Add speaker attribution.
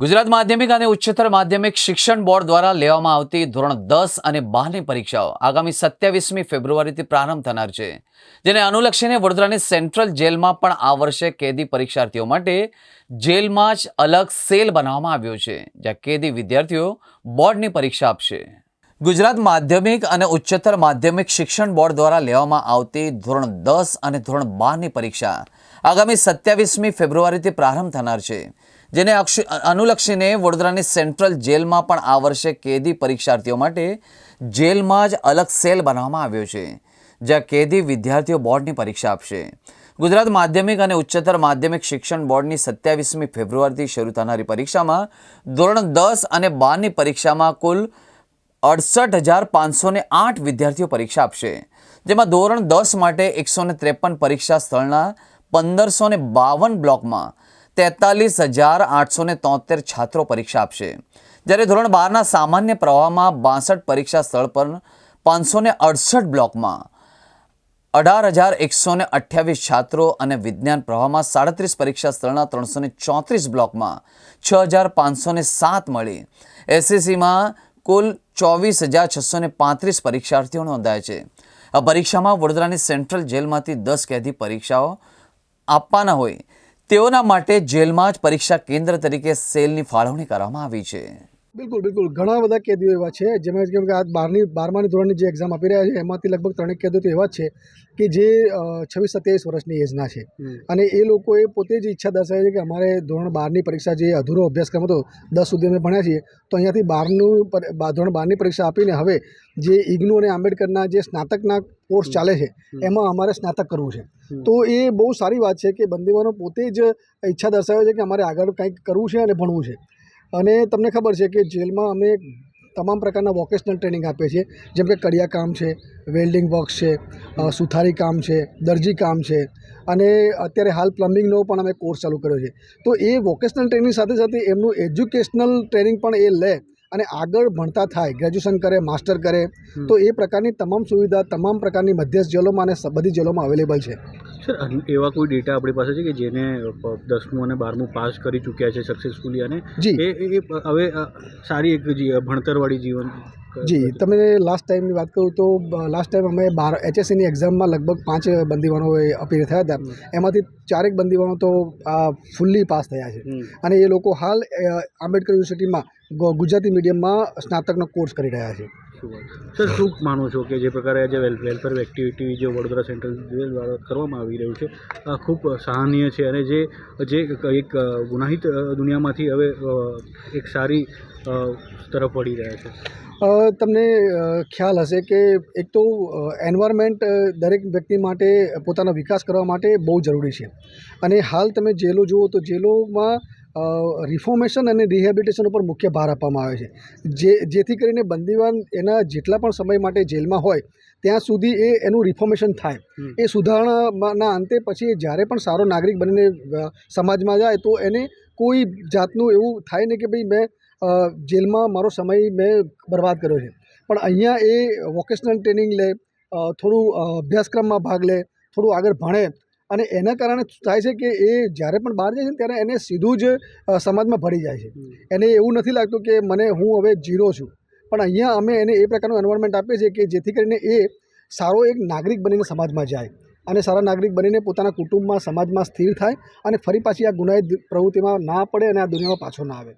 Speaker 1: ગુજરાત માધ્યમિક અને ઉચ્ચતર માધ્યમિક શિક્ષણ બોર્ડ દ્વારા લેવામાં આવતી ધોરણ 10 અને 12ની પરીક્ષાઓ આગામી 27મી ફેબ્રુઆરીથી પ્રારંભ થનાર છે, જેને અનુલક્ષીને વડોદરાની સેન્ટ્રલ જેલમાં પણ આ વર્ષે કેદી પરીક્ષાર્થીઓ માટે જેલમાં જ અલગ સેલ બનાવવામાં આવ્યો છે, જ્યાં કેદી વિદ્યાર્થીઓ બોર્ડની પરીક્ષા આપશે। ગુજરાત માધ્યમિક અને ઉચ્ચતર માધ્યમિક શિક્ષણ બોર્ડ દ્વારા લેવામાં આવતી ધોરણ 10 અને ધોરણ 12ની પરીક્ષા આગામી 27મી ફેબ્રુઆરીથી પ્રારંભ થનાર છે, જેને અનુલક્ષીને વડોદરાની સેન્ટ્રલ જેલમાં પણ આ વર્ષે કેદી પરીક્ષાર્થીઓ માટે જેલમાં જ અલગ સેલ બનાવવામાં આવ્યો છે, જ્યાં કેદી વિદ્યાર્થીઓ બોર્ડની પરીક્ષા આપશે। ગુજરાત માધ્યમિક અને ઉચ્ચતર માધ્યમિક શિક્ષણ બોર્ડની 27મી ફેબ્રુઆરીથી શરૂ થનારી પરીક્ષામાં ધોરણ 10 અને 12ની પરીક્ષામાં કુલ 68,508 વિદ્યાર્થીઓ પરીક્ષા આપશે, જેમાં ધોરણ 10 માટે 153 પરીક્ષા સ્થળના 1552 બ્લોકમાં 43,873 છાત્રો પરીક્ષા આપશે, જ્યારે ધોરણ 12ના સામાન્ય પ્રવાહમાં 62 પરીક્ષા સ્થળ પર 568 બ્લોકમાં 18,128 છાત્રો અને વિજ્ઞાન પ્રવાહમાં 37 પરીક્ષા સ્થળના 334 બ્લોકમાં 6,507 મળી એસએસસીમાં કુલ 24,635 પરીક્ષાર્થીઓ નોંધાયા છે। આ પરીક્ષામાં વડોદરાની સેન્ટ્રલ જેલમાંથી 10 કેદી પરીક્ષાઓ આપવાના હોય તેઓના માટે જેલમાં જ પરીક્ષા કેન્દ્ર તરીકે સેલની ફાળવણી કરવામાં આવી છે।
Speaker 2: બિલકુલ બિલકુલ ઘણા બધા કેદીઓ એવા છે, જેમાં કેમ કે આ 12મા ધોરણની જે એક્ઝામ આપી રહ્યા છે એમાંથી લગભગ 3 કેદીઓ તો એવા જ છે કે જે 26-27 વર્ષની એજના છે, અને એ લોકોએ પોતે જ ઈચ્છા દર્શાવી છે કે અમારે ધોરણ 12ની પરીક્ષા જે અધૂરો અભ્યાસક્રમ હતો 10 સુધી અમે ભણ્યા છીએ, તો અહીંયાથી ધોરણ 12ની પરીક્ષા આપીને હવે જે ઇગ્નુ અને આંબેડકરના જે સ્નાતકના કોર્સ ચાલે છે એમાં અમારે સ્નાતક કરવું છે। તો એ બહુ સારી વાત છે કે બંદીવાનો પોતે જ ઈચ્છા દર્શાવે છે કે અમારે આગળ કંઈક કરવું છે અને ભણવું છે। અને તમને ખબર છે કે જેલમાં અમે તમામ પ્રકારના વોકેશનલ ટ્રેનિંગ આપીએ છીએ, જેમ કે કડિયા કામ છે, વેલ્ડિંગ વર્ક્સ છે, સુથારી કામ છે, દરજી કામ છે, અને અત્યારે હાલ પ્લમ્બિંગનો પણ અમે કોર્સ ચાલુ કર્યો છે। તો એ વોકેશનલ ટ્રેનિંગ સાથે સાથે એમનું એજ્યુકેશનલ ટ્રેનિંગ પણ એ લે અને આગળ ભણતા થાય, ગ્રેજ્યુએશન કરે, માસ્ટર કરે, તો એ પ્રકારની તમામ સુવિધા તમામ પ્રકારની મધ્યસ્થ જેલોમાં અને બધી જેલોમાં અવેલેબલ છે।
Speaker 3: સર, એવા કોઈ ડેટા આપણી પાસે છે કે જેને 10મું અને 12મું પાસ કરી ચૂક્યા છે સક્સેસફુલી, અને એ હવે સારી એક ભણતરવાળી જીવન?
Speaker 2: જી, તમે લાસ્ટ ટાઈમની વાત કરું તો લાસ્ટ ટાઈમ અમે HSCની એક્ઝામમાં લગભગ 5 બંદીવાનોએ અપીલ થયા હતા, એમાંથી 4 બંદીવાનો તો ફૂલ્લી પાસ થયા છે, અને એ લોકો હાલ આંબેડકર યુનિવર્સિટીમાં ગુજરાતી મીડિયમમાં સ્નાતકનો કોર્સ કરી રહ્યા છે।
Speaker 3: સર, શું માનો છો કે જે પ્રકારે જે વેલફેર એક્ટિવિટી જે વડોદરા સેન્ટ્રલ જેલ દ્વારા કરવામાં આવી રહ્યું છે ખૂબ સરાહનીય છે, અને જે એક ગુનાહિત દુનિયામાંથી હવે એક સારી તરફ વળી રહ્યા છે?
Speaker 2: તમને ખ્યાલ હશે કે એક તો એન્વાયરમેન્ટ દરેક વ્યક્તિ માટે પોતાનો વિકાસ કરવા માટે બહુ જરૂરી છે, અને હાલ તમે જેલો જુઓ તો જેલોમાં રિફોર્મેશન અને રિહેબિલિટેશન ઉપર મુખ્ય ભાર આપવામાં આવે છે, જેથી કરીને બંદીવાન એના જેટલા પણ સમય માટે જેલમાં હોય ત્યાં સુધી એનું રિફોર્મેશન થાય, એ સુધારણાના અંતે પછી જ્યારે પણ સારો નાગરિક બનીને સમાજમાં જાય તો એને કોઈ જાતનું એવું થાય નહીં કે ભાઈ મેં જેલમાં મારો સમય મેં બરબાદ કર્યો છે। પણ અહીંયા એ વોકેશનલ ટ્રેનિંગ લે, થોડું અભ્યાસક્રમમાં ભાગ લે, થોડું આગળ ભણે, અને એના કારણે થાય છે કે એ જ્યારે પણ બહાર જાય છે ત્યારે એને સીધું જ સમાજમાં ભળી જાય છે। એને એવું નથી લાગતું કે હું હવે ઝીરો છું, પણ અહીંયા અમે એને એ પ્રકારનું એન્વાયરમેન્ટ આપીએ છીએ કે જેથી કરીને એ સારો એક નાગરિક બનીને સમાજમાં જાય, અને સારા નાગરિક બનીને પોતાના કુટુંબમાં, સમાજમાં સ્થિર થાય, અને ફરી પાછી આ ગુનાહિત પ્રવૃત્તિમાં ના પડે અને આ દુનિયામાં પાછો ના આવે।